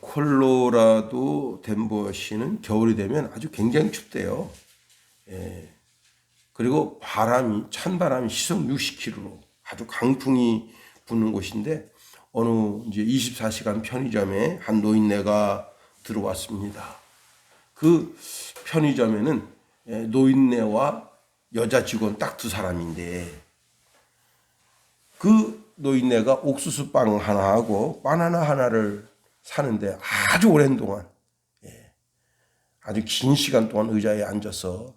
콜로라도 덴버시는 겨울이 되면 아주 굉장히 춥대요. 그리고 찬바람이 시속 60km로 아주 강풍이 부는 곳인데, 어느 이제 24시간 편의점에 한 노인네가 들어왔습니다. 그 편의점에는 노인네와 여자 직원 딱 두 사람인데, 그 노인네가 옥수수빵 하나하고 바나나 하나를 사는데 아주 오랜 동안, 아주 긴 시간 동안 의자에 앉아서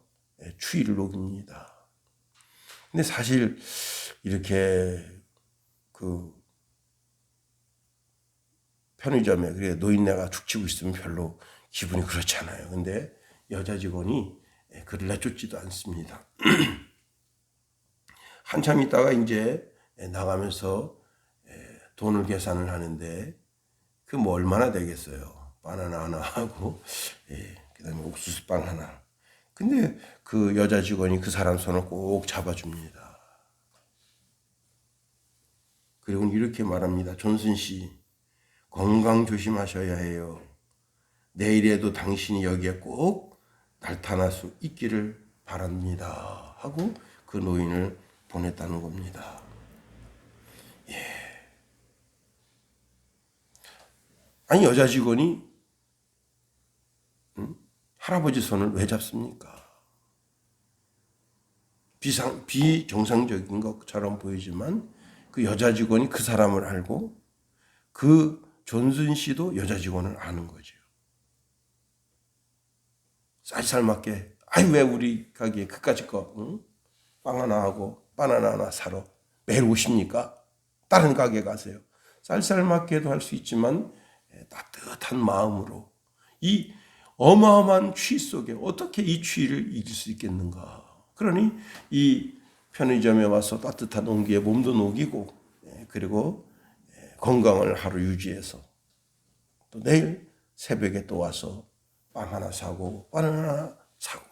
추위를 녹입니다. 근데 사실 이렇게 그 편의점에 그래 노인네가 죽치고 있으면 별로 기분이 그렇잖아요. 근데 여자 직원이 그를 내쫓지도 않습니다. 한참 있다가 이제 나가면서 돈을 계산을 하는데, 그 뭐 얼마나 되겠어요. 바나나 하나 하고 그다음에 옥수수빵 하나. 근데 그 여자 직원이 그 사람 손을 꼭 잡아줍니다. 그리고 이렇게 말합니다. 존슨 씨, 건강 조심하셔야 해요. 내일에도 당신이 여기에 꼭 나타날 수 있기를 바랍니다. 하고 그 노인을 보냈다는 겁니다. 아니, 여자 직원이 할아버지 손을 왜 잡습니까? 비정상적인 것처럼 보이지만 그 여자 직원이 그 사람을 알고, 그 존슨 씨도 여자 직원을 아는 거죠. 쌀쌀맞게, 아니 왜 우리 가게에 그까짓 빵 하나 하고 바나나 하나 사러 매일 오십니까? 다른 가게 가세요. 쌀쌀맞게도 할 수 있지만 따뜻한 마음으로, 이 어마어마한 추위 속에 어떻게 이 추위를 이길 수 있겠는가. 그러니 이 편의점에 와서 따뜻한 온기에 몸도 녹이고, 그리고 건강을 하루 유지해서 또 내일 새벽에 또 와서 빵 하나 사고 바나나 하나 사고.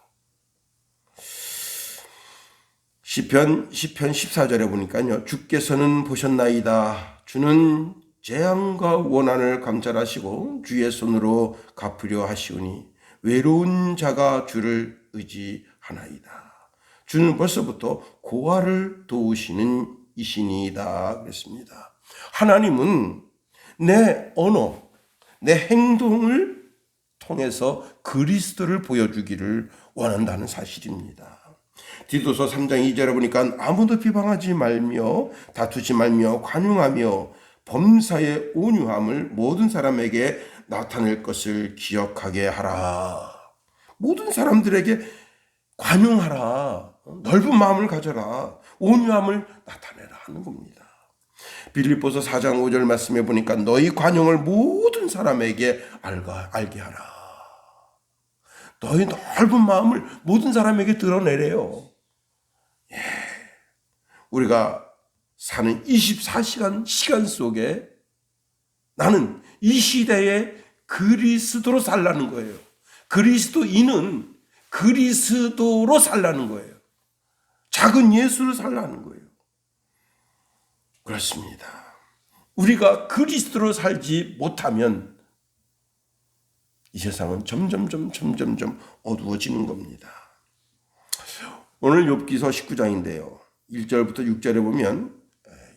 시편 14절에 보니까요, 주께서는 보셨나이다. 주는 재앙과 원한을 감찰하시고 주의 손으로 갚으려 하시오니 외로운 자가 주를 의지하나이다. 주는 벌써부터 고아를 도우시는 이신이다 그랬습니다. 하나님은 내 언어, 내 행동을 통해서 그리스도를 보여주기를 원한다는 사실입니다. 디도서 3장 2절에 보니까 아무도 비방하지 말며 다투지 말며 관용하며 범사의 온유함을 모든 사람에게 나타낼 것을 기억하게 하라. 모든 사람들에게 관용하라. 넓은 마음을 가져라. 온유함을 나타내라 하는 겁니다. 빌립보서 4장 5절 말씀해 보니까 너희 관용을 모든 사람에게 알게 하라. 너희 넓은 마음을 모든 사람에게 드러내래요. 우리가 사는 24시간 시간 속에 나는 이 시대에 그리스도로 살라는 거예요. 그리스도인은 그리스도로 살라는 거예요. 작은 예수로 살라는 거예요. 그렇습니다. 우리가 그리스도로 살지 못하면 이 세상은 점점 어두워지는 겁니다. 오늘 욥기서 19장인데요. 1절부터 6절에 보면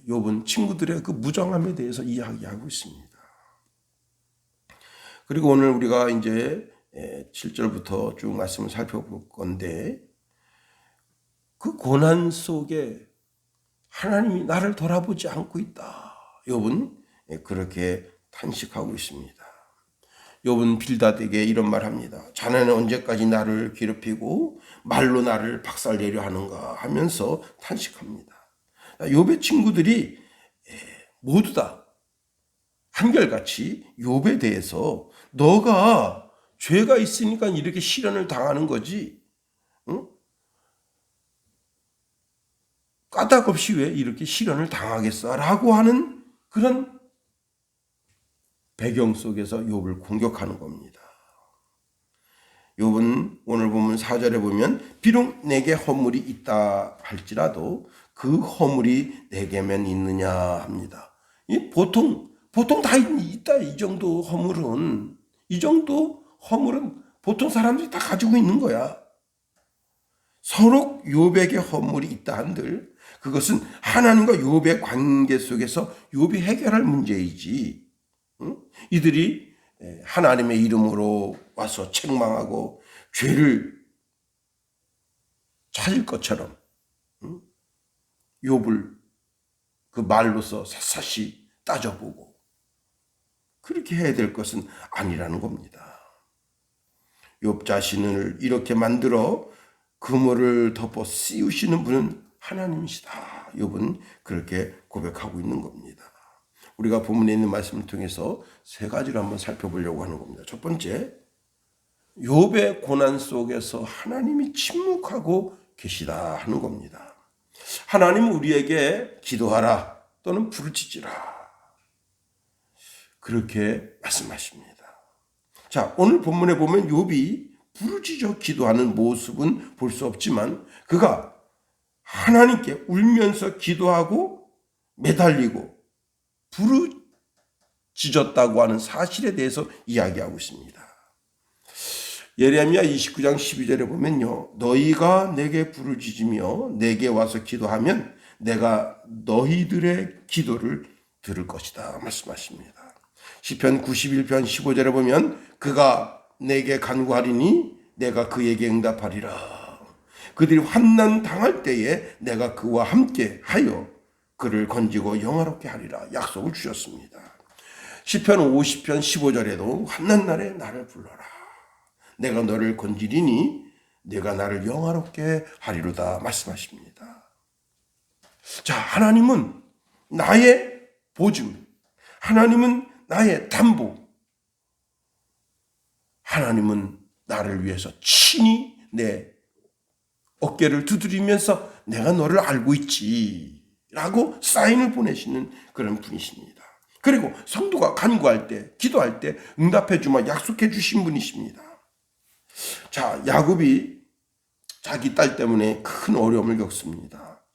욥은 친구들의 그 무정함에 대해서 이야기하고 있습니다. 그리고 오늘 우리가 이제 7절부터 쭉 말씀을 살펴볼 건데, 그 고난 속에 하나님이 나를 돌아보지 않고 있다. 욥은 그렇게 탄식하고 있습니다. 욥은 빌닷에게 이런 말합니다. 자네는 언제까지 나를 괴롭히고 말로 나를 박살내려 하는가 하면서 탄식합니다. 욥의 친구들이 모두 다 한결같이 욥에 대해서 너가 죄가 있으니까 이렇게 시련을 당하는 거지, 응? 까닭없이 왜 이렇게 시련을 당하겠어? 라고 하는 그런 배경 속에서 욥을 공격하는 겁니다. 욥은 오늘 보면 4절에 보면 비록 내게 허물이 있다 할지라도 그 허물이 내게만 있느냐 합니다. 보통 보통 다 있다. 이 정도 허물은 보통 사람들이 다 가지고 있는 거야. 서로 욥에게 허물이 있다 한들 그것은 하나님과 욥의 관계 속에서 욥이 해결할 문제이지. 응? 이들이 하나님의 이름으로 와서 책망하고 죄를 찾을 것처럼 욥을 그 말로서 샅샅이 따져보고 그렇게 해야 될 것은 아니라는 겁니다. 욥 자신을 이렇게 만들어 그물을 덮어 씌우시는 분은 하나님이시다. 욥은 그렇게 고백하고 있는 겁니다. 우리가 본문에 있는 말씀을 통해서 세 가지를 한번 살펴보려고 하는 겁니다. 첫 번째, 욥의 고난 속에서 하나님이 침묵하고 계시다 하는 겁니다. 하나님은 우리에게 기도하라 또는 부르짖으라 그렇게 말씀하십니다. 자, 오늘 본문에 보면 욥이 부르짖어 기도하는 모습은 볼 수 없지만 그가 하나님께 울면서 기도하고 매달리고 부르짖었다고 하는 사실에 대해서 이야기하고 있습니다. 예레미야 29장 12절에 보면요. 너희가 내게 부르짖으며 내게 와서 기도하면 내가 너희들의 기도를 들을 것이다 말씀하십니다. 시편 91편 15절에 보면 그가 내게 간구하리니 내가 그에게 응답하리라. 그들이 환난 당할 때에 내가 그와 함께 하여 그를 건지고 영화롭게 하리라 약속을 주셨습니다. 시편 50편 15절에도 환난 날에 나를 불러라. 내가 너를 건지리니 내가 나를 영화롭게 하리로다 말씀하십니다. 자, 하나님은 나의 보증, 하나님은 나의 담보, 하나님은 나를 위해서 친히 내 어깨를 두드리면서 내가 너를 알고 있지 라고 사인을 보내시는 그런 분이십니다. 그리고 성도가 간구할 때, 기도할 때 응답해 주마 약속해 주신 분이십니다. 자, 야곱이 자기 딸 때문에 큰 어려움을 겪습니다.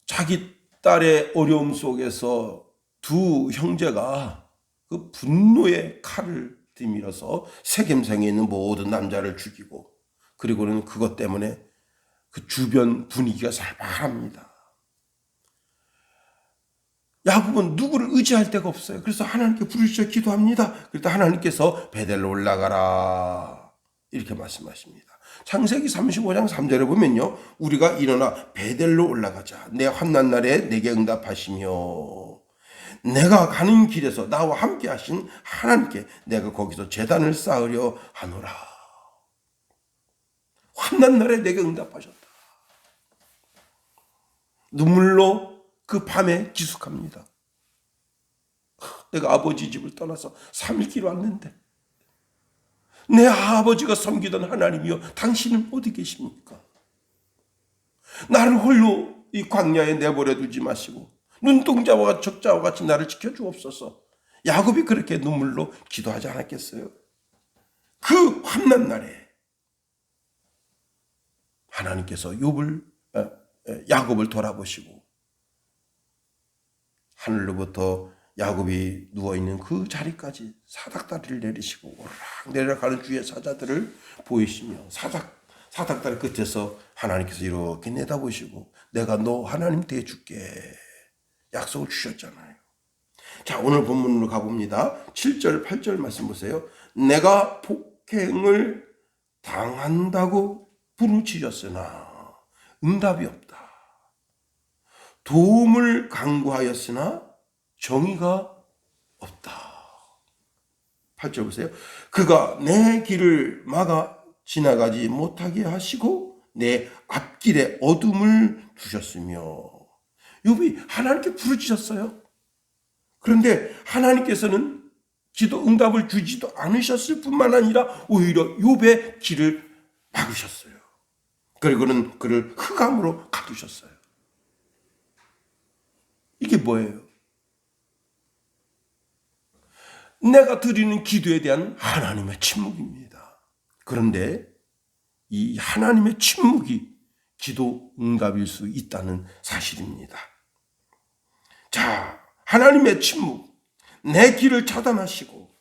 자기 딸의 어려움 속에서 두 형제가 그 분노의 칼을 들밀어서 세겜성에 있는 모든 남자를 죽이고 그리고는 그것 때문에 그 주변 분위기가 살벌합니다. 야곱은 누구를 의지할 데가 없어요. 그래서 하나님께 부르짖어 기도합니다. 그때 하나님께서 베델로 올라가라 이렇게 말씀하십니다. 창세기 35장 3절에 보면요. 우리가 일어나 베델로 올라가자. 내 환난 날에 내게 응답하시며 내가 가는 길에서 나와 함께 하신 하나님께 내가 거기서 제단을 쌓으려 하노라. 환난 날에 내게 응답하셨다. 눈물로 그 밤에 기숙합니다. 내가 아버지 집을 떠나서 3일 왔는데 내 아버지가 섬기던 하나님이여 당신은 어디 계십니까? 나를 홀로 이 광야에 내버려 두지 마시고 눈동자와 적자와 같이 나를 지켜주옵소서. 야곱이 그렇게 눈물로 기도하지 않았겠어요? 그 환난 날에 하나님께서 야곱을 돌아보시고 하늘로부터 야곱이 누워있는 그 자리까지 사닥다리를 내리시고 오르락 내려가는 주의 사자들을 보이시며 사닥다리 끝에서 하나님께서 이렇게 내다보시고 내가 너 하나님 대해줄게 약속을 주셨잖아요. 자, 오늘 본문으로 가봅니다. 7절 8절 말씀 보세요. 내가 폭행을 당한다고 부르짖었으나 응답이 없다. 도움을 간구하였으나 정의가 없다. 8절 보세요. 그가 내 길을 막아 지나가지 못하게 하시고 내 앞길에 어둠을 두셨으며 욥이 하나님께 부르짖었어요. 그런데 하나님께서는 기도 응답을 주지도 않으셨을 뿐만 아니라 오히려 욥의 길을 막으셨어요. 그리고는 그를 흑암으로 가두셨어요. 이게 뭐예요? 내가 드리는 기도에 대한 하나님의 침묵입니다. 그런데 이 하나님의 침묵이 기도 응답일 수 있다는 사실입니다. 자, 하나님의 침묵, 내 길을 차단하시고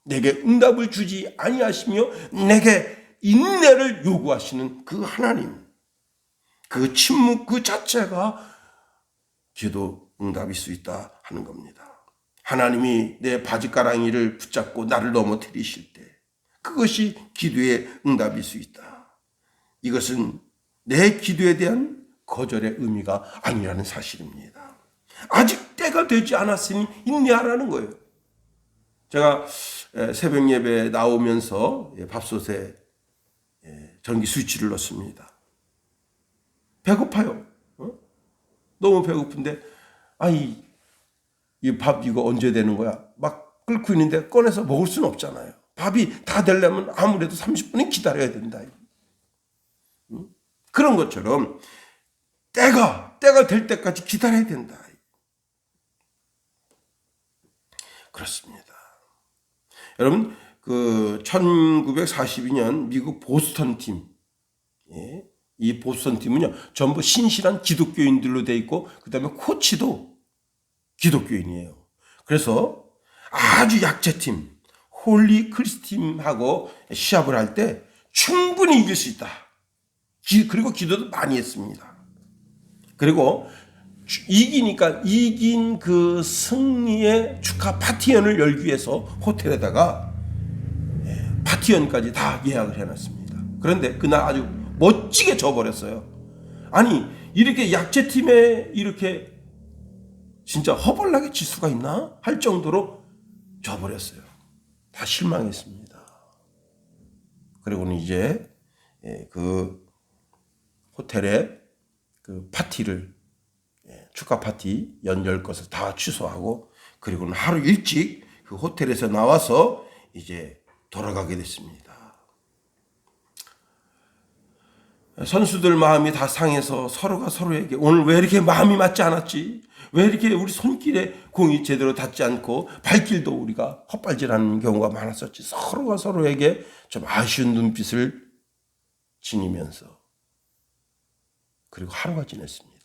내게 응답을 주지 아니하시며 내게 인내를 요구하시는 그 하나님, 그 침묵 그 자체가 기도 응답일 수 있다 하는 겁니다. 하나님이 내 바지가랑이를 붙잡고 나를 넘어뜨리실 때 그것이 기도의 응답일 수 있다. 이것은 내 기도에 대한 거절의 의미가 아니라는 사실입니다. 아직 때가 되지 않았으니 인내하라는 거예요. 제가 새벽 예배에 나오면서 밥솥에 전기 스위치를 넣습니다. 배고파요. 너무 배고픈데 이 밥 이거 언제 되는 거야? 막 끓고 있는데 꺼내서 먹을 수는 없잖아요. 밥이 다 되려면 아무래도 30분은 기다려야 된다. 그런 것처럼 때가 될 때까지 기다려야 된다. 그렇습니다. 여러분, 그 1942년 미국 보스턴 팀, 이 보스턴 팀은요 전부 신실한 기독교인들로 돼 있고 그 다음에 코치도 기독교인이에요. 그래서 아주 약체팀 홀리 크리스팀하고 시합을 할 때 충분히 이길 수 있다. 그리고 기도도 많이 했습니다. 그리고 이긴 그 승리의 축하 파티연을 열기 위해서 호텔에다가 파티연까지 다 예약을 해놨습니다. 그런데 그날 아주 멋지게 져버렸어요. 아니 이렇게 약체팀에 이렇게 진짜 허벌나게 질 수가 있나 할 정도로 져버렸어요. 다 실망했습니다. 그리고는 이제 그 호텔에 그 파티를 축하 파티 연열 것을 다 취소하고 그리고는 하루 일찍 그 호텔에서 나와서 이제 돌아가게 됐습니다. 선수들 마음이 다 상해서 서로가 서로에게 오늘 왜 이렇게 마음이 맞지 않았지? 왜 이렇게 우리 손길에 공이 제대로 닿지 않고 발길도 우리가 헛발질하는 경우가 많았었지? 서로가 서로에게 좀 아쉬운 눈빛을 지니면서 그리고 하루가 지냈습니다.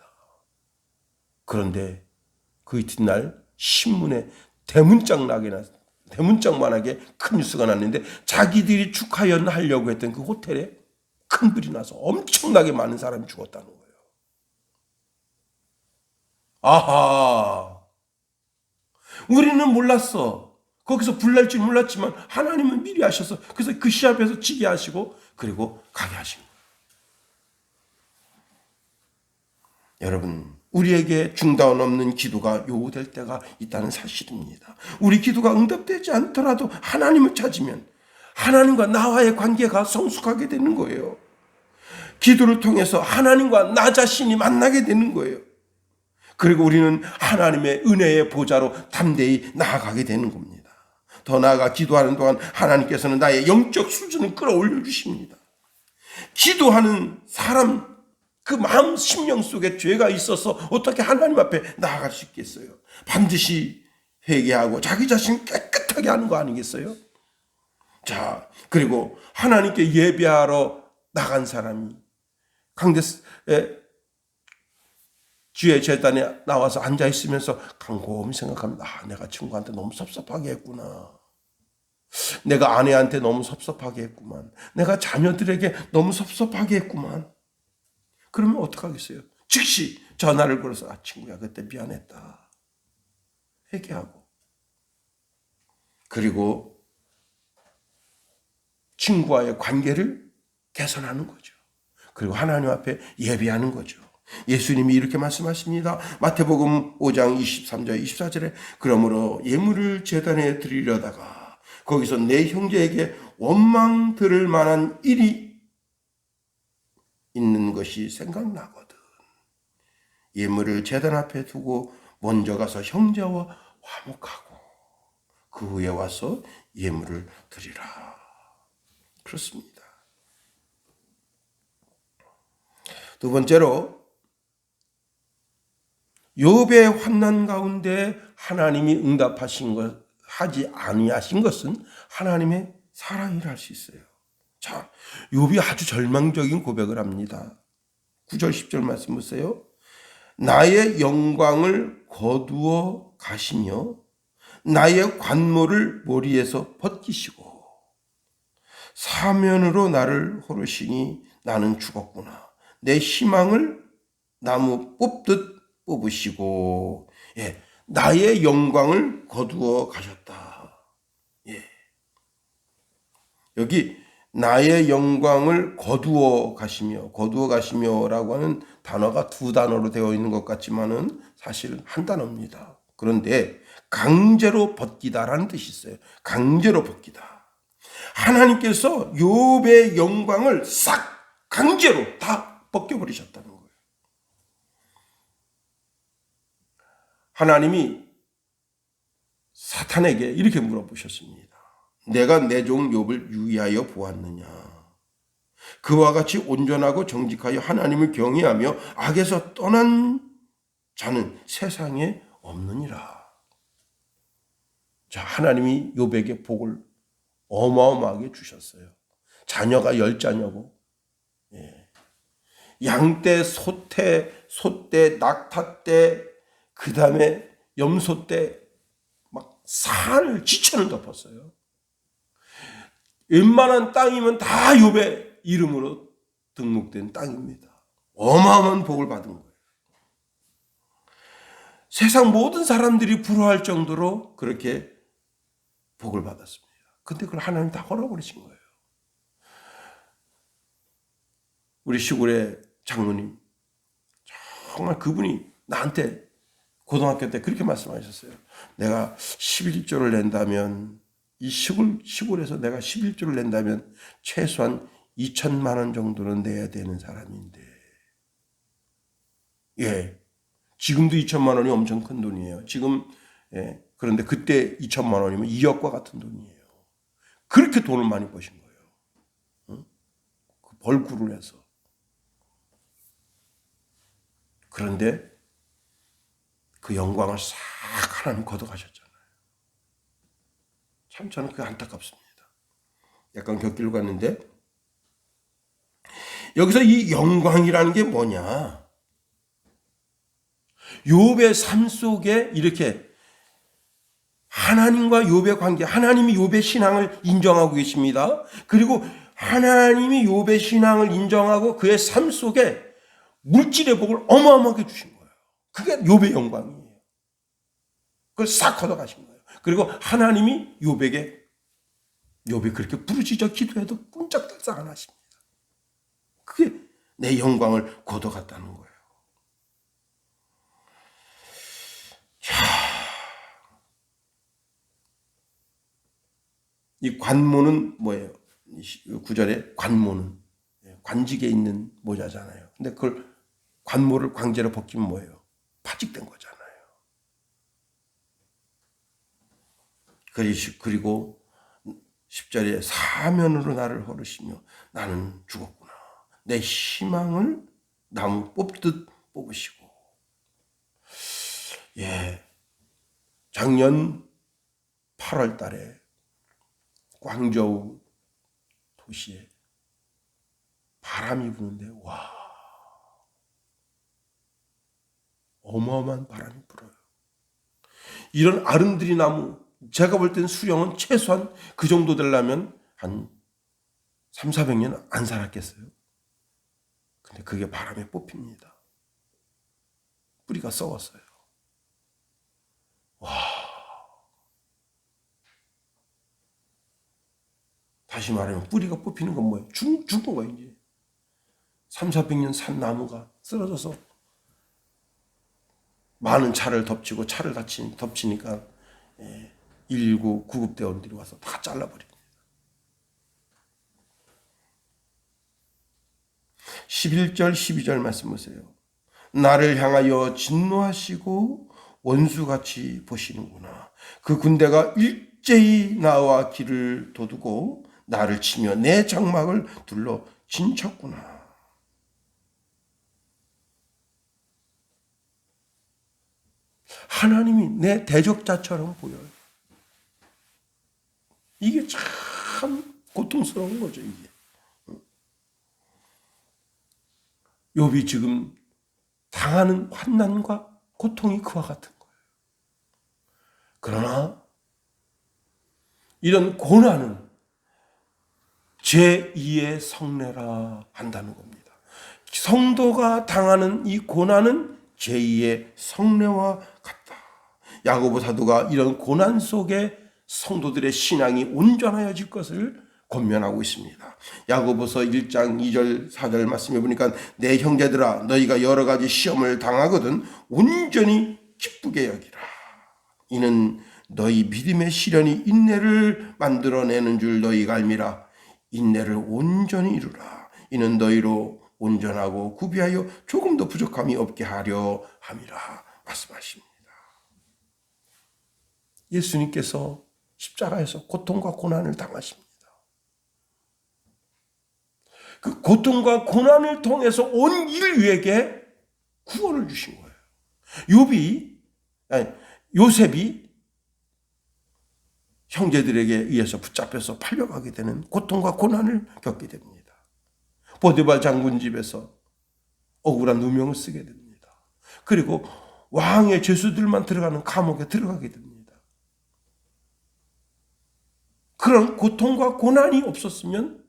그런데 그 이튿날 신문에 대문짝만하게 큰 뉴스가 났는데 자기들이 축하연하려고 했던 그 호텔에 큰 불이 나서 엄청나게 많은 사람이 죽었다는 거예요. 아하, 우리는 몰랐어. 거기서 불날 줄 몰랐지만 하나님은 미리 하셔서 그래서 그 시합에서 지게 하시고 그리고 가게 하신 거예요. 여러분, 우리에게 중단 없는 기도가 요구될 때가 있다는 사실입니다. 우리 기도가 응답되지 않더라도 하나님을 찾으면 하나님과 나와의 관계가 성숙하게 되는 거예요. 기도를 통해서 하나님과 나 자신이 만나게 되는 거예요. 그리고 우리는 하나님의 은혜의 보좌로 담대히 나아가게 되는 겁니다. 더 나아가 기도하는 동안 하나님께서는 나의 영적 수준을 끌어올려 주십니다. 기도하는 사람 그 마음 심령 속에 죄가 있어서 어떻게 하나님 앞에 나아갈 수 있겠어요? 반드시 회개하고 자기 자신 깨끗하게 하는 거 아니겠어요? 자, 그리고 하나님께 예배하러 나간 사람이 주의 제단에 나와서 앉아 있으면서 곰곰이 생각합니다. 내가 친구한테 너무 섭섭하게 했구나. 내가 아내한테 너무 섭섭하게 했구만. 내가 자녀들에게 너무 섭섭하게 했구만. 그러면 어떡하겠어요? 즉시 전화를 걸어서 친구야 그때 미안했다. 회개하고 그리고 친구와의 관계를 개선하는 거죠. 그리고 하나님 앞에 예배하는 거죠. 예수님이 이렇게 말씀하십니다. 마태복음 5장 23절 24절에 그러므로 예물을 제단에 드리려다가 거기서 내 형제에게 원망 들을 만한 일이 있는 것이 생각나거든. 예물을 제단 앞에 두고 먼저 가서 형제와 화목하고 그 후에 와서 예물을 드리라. 그렇습니다. 두 번째로 욥의 환난 가운데 하나님이 응답하신 것 하지 아니하신 것은 하나님의 사랑이라 할 수 있어요. 자, 욥이 아주 절망적인 고백을 합니다. 9절 10절 말씀 보세요. 나의 영광을 거두어 가시며 나의 관모를 머리에서 벗기시고 사면으로 나를 호르시니 나는 죽었구나. 내 희망을 나무 뽑듯 뽑으시고 나의 영광을 거두어 가셨다. 여기 나의 영광을 거두어 가시며라고 하는 단어가 두 단어로 되어 있는 것 같지만은 사실 한 단어입니다. 그런데 강제로 벗기다라는 뜻이 있어요. 강제로 벗기다. 하나님께서 욥의 영광을 싹 강제로 다 벗겨버리셨다는 거예요. 하나님이 사탄에게 이렇게 물어보셨습니다. 내가 내 종 욥을 유의하여 보았느냐? 그와 같이 온전하고 정직하여 하나님을 경외하며 악에서 떠난 자는 세상에 없느니라. 자, 하나님이 욥에게 복을 어마어마하게 주셨어요. 자녀가 10자녀고 양떼, 소떼, 낙타떼, 그 다음에 염소떼 막 산을 지천을 덮었어요. 웬만한 땅이면 다 욥의 이름으로 등록된 땅입니다. 어마어마한 복을 받은 거예요. 세상 모든 사람들이 부러워할 정도로 그렇게 복을 받았습니다. 근데 그걸 하나님 다 헐어버리신 거예요. 우리 시골의 장로님, 정말 그분이 나한테 고등학교 때 그렇게 말씀하셨어요. 내가 11조를 낸다면, 이 시골에서 내가 11조를 낸다면 최소한 2천만 원 정도는 내야 되는 사람인데, 지금도 2천만 원이 엄청 큰 돈이에요. 지금, 그런데 그때 2천만 원이면 2억과 같은 돈이에요. 그렇게 돈을 많이 버신 거예요. 응? 그 벌구를 해서. 그런데 그 영광을 싹 하나님 걷어가셨잖아요. 참 저는 그게 안타깝습니다. 약간 곁길로 갔는데 여기서 이 영광이라는 게 뭐냐? 욥의 삶 속에 이렇게 하나님과 욥의 관계, 하나님이 욥의 신앙을 인정하고 계십니다. 그리고 하나님이 욥의 신앙을 인정하고 그의 삶 속에 물질의 복을 어마어마하게 주신 거예요. 그게 욥의 영광이에요. 그걸 싹 걷어가신 거예요. 그리고 하나님이 욥이 그렇게 부르짖어 기도해도 꼼짝달싹 안 하십니다. 그게 내 영광을 걷어갔다는 거예요. 이 관모는 뭐예요? 9절에 관모는 관직에 있는 모자잖아요. 근데 그걸 관모를 강제로 벗기면 뭐예요? 파직된 거잖아요. 그리고 10절에 사면으로 나를 허르시며 나는 죽었구나. 내 희망을 나무 뽑듯 뽑으시고. 작년 8월 달에 광저우 도시에 바람이 부는데 어마어마한 바람이 불어요. 이런 아름드리 나무, 제가 볼 땐 수령은 최소한 그 정도 되려면 한 300~400년 안 살았겠어요. 근데 그게 바람에 뽑힙니다. 뿌리가 썩었어요. 다시 말하면 뿌리가 뽑히는 건 뭐예요? 죽는 거예요, 이제. 300~400년 산 나무가 쓰러져서 많은 차를 덮치고 차를 덮치니까 119 구급대원들이 와서 다 잘라버립니다. 11절 12절 말씀 보세요. 나를 향하여 진노하시고 원수같이 보시는구나. 그 군대가 일제히 나와 길을 도두고 나를 치며 내 장막을 둘러 진쳤구나. 하나님이 내 대적자처럼 보여요. 이게 참 고통스러운 거죠, 이게. 욥이 지금 당하는 환난과 고통이 그와 같은 거예요. 그러나 이런 고난은 제2의 성례라 한다는 겁니다. 성도가 당하는 이 고난은 제2의 성례와 같다. 야고보 사도가 이런 고난 속에 성도들의 신앙이 온전하여질 것을 권면하고 있습니다. 야고보서 1장 2절 4절 말씀해 보니까 내 형제들아 너희가 여러 가지 시험을 당하거든 온전히 기쁘게 여기라. 이는 너희 믿음의 시련이 인내를 만들어내는 줄 너희가 알미라. 인내를 온전히 이루라. 이는 너희로 온전하고 구비하여 조금도 부족함이 없게 하려 함이라 말씀하십니다. 예수님께서 십자가에서 고통과 고난을 당하십니다. 그 고통과 고난을 통해서 온 인류에게 구원을 주신 거예요. 요셉이 형제들에게 의해서 붙잡혀서 팔려가게 되는 고통과 고난을 겪게 됩니다. 보디발 장군 집에서 억울한 누명을 쓰게 됩니다. 그리고 왕의 죄수들만 들어가는 감옥에 들어가게 됩니다. 그런 고통과 고난이 없었으면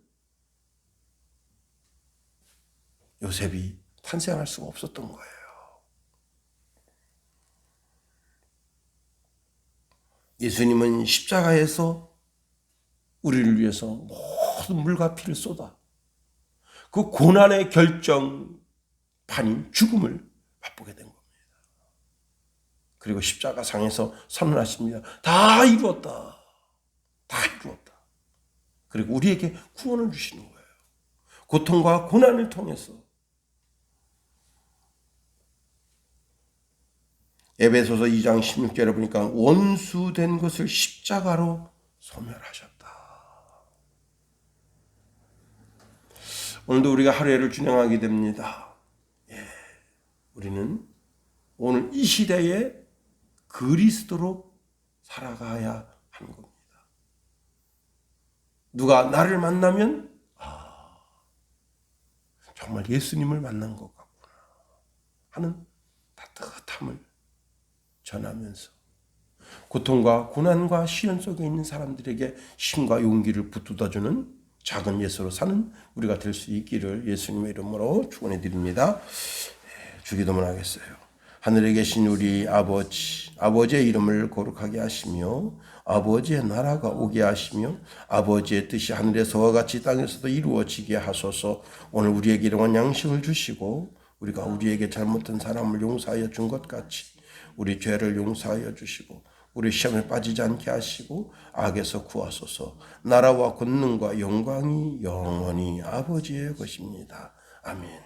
요셉이 탄생할 수가 없었던 거예요. 예수님은 십자가에서 우리를 위해서 모든 물과 피를 쏟아 그 고난의 결정판인 죽음을 맛보게 된 겁니다. 그리고 십자가상에서 선언하십니다. 다 이루었다. 다 이루었다. 그리고 우리에게 구원을 주시는 거예요. 고통과 고난을 통해서. 에베소서 2장 16절에 보니까 원수된 것을 십자가로 소멸하셨다. 오늘도 우리가 하루를 준행하게 됩니다. 우리는 오늘 이 시대에 그리스도로 살아가야 하는 겁니다. 누가 나를 만나면 정말 예수님을 만난 것 같구나 하는 따뜻함을 전하면서 고통과 고난과 시련 속에 있는 사람들에게 힘과 용기를 붙들어주는 작은 예수로 사는 우리가 될 수 있기를 예수님의 이름으로 축원해 드립니다. 주기도문 하겠어요. 하늘에 계신 우리 아버지의 이름을 거룩하게 하시며 아버지의 나라가 오게 하시며 아버지의 뜻이 하늘에서와 같이 땅에서도 이루어지게 하소서. 오늘 우리에게 일용할 양식을 주시고 우리가 우리에게 잘못한 사람을 용서하여 준 것 같이 우리 죄를 용서하여 주시고 우리 시험에 빠지지 않게 하시고 악에서 구하소서. 나라와 권능과 영광이 영원히 아버지의 것입니다. 아멘.